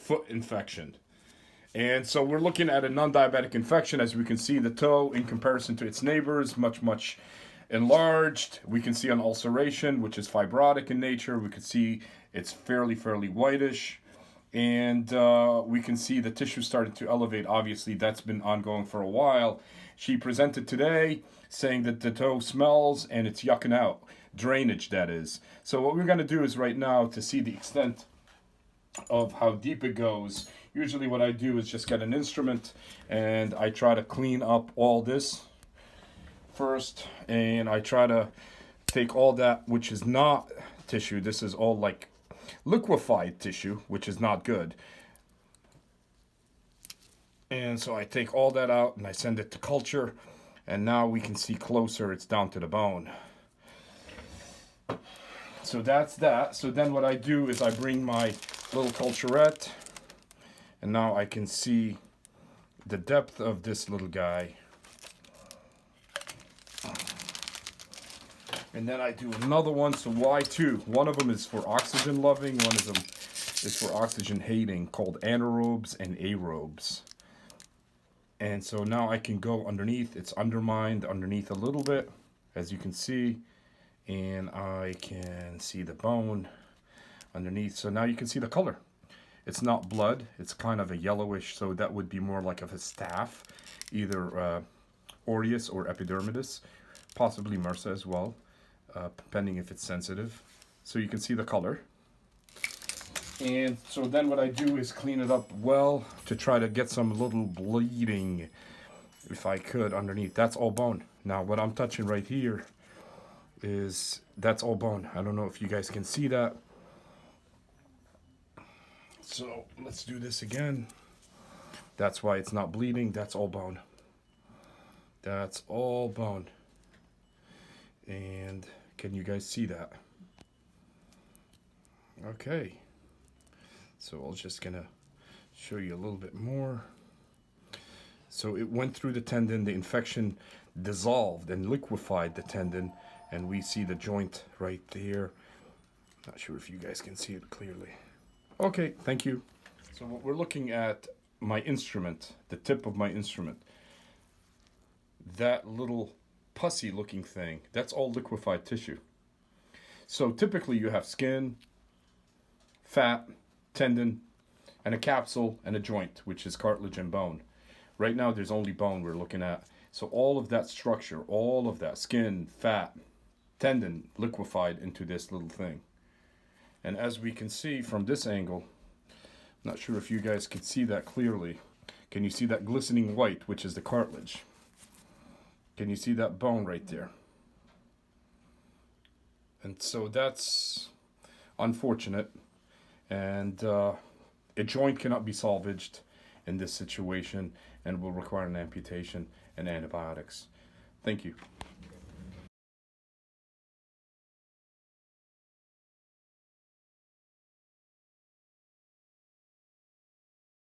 foot infection. And so we're looking at a non-diabetic infection. As we can see, the toe, in comparison to its neighbors, much enlarged. We can see an ulceration, which is fibrotic in nature. We can see it's fairly whitish. And we can see the tissue starting to elevate. Obviously, that's been ongoing for a while. She presented today saying that the toe smells and it's yucking out. Drainage, that is. So what we're going to do is right now, to see the extent of how deep it goes, usually what I do is just get an instrument and I try to clean up all this first, and I try to take all that which is not tissue. This is all like liquefied tissue, which is not good. And so I take all that out and I send it to culture, and now we can see closer, it's down to the bone. So that's that. So then what I do is I bring my little culturette, and now I can see the depth of this little guy. And then I do another one. So why two? One of them is for oxygen loving, one of them is for oxygen hating, called anaerobes and aerobes. And so now I can go underneath. It's undermined underneath a little bit, as you can see, and I can see the bone underneath. So now you can see the color. It's not blood, it's kind of a yellowish, so that would be more like of a staph, either aureus or epidermidis, possibly MRSA as well, depending if it's sensitive. So you can see the color. And so then what I do is clean it up well to try to get some little bleeding, if I could, underneath. That's all bone. Now what I'm touching right here is, that's all bone. I don't know if you guys can see that. So let's do this again. That's why it's not bleeding. That's all bone. That's all bone. And can you guys see that? Okay. So I'm just gonna show you a little bit more. So it went through the tendon, the infection dissolved and liquefied the tendon, and we see the joint right there. Not sure if you guys can see it clearly. Okay, thank you. So what we're looking at, my instrument, the tip of my instrument, that little pussy looking thing, that's all liquefied tissue. So typically you have skin, fat, tendon, and a capsule and a joint, which is cartilage and bone. Right now there's only bone we're looking at. So all of that structure, all of that skin, fat, tendon, liquefied into this little thing. And as we can see from this angle, I'm not sure if you guys can see that clearly. Can you see that glistening white, which is the cartilage? Can you see that bone right there? And so that's unfortunate. And a joint cannot be salvaged in this situation and will require an amputation and antibiotics. Thank you.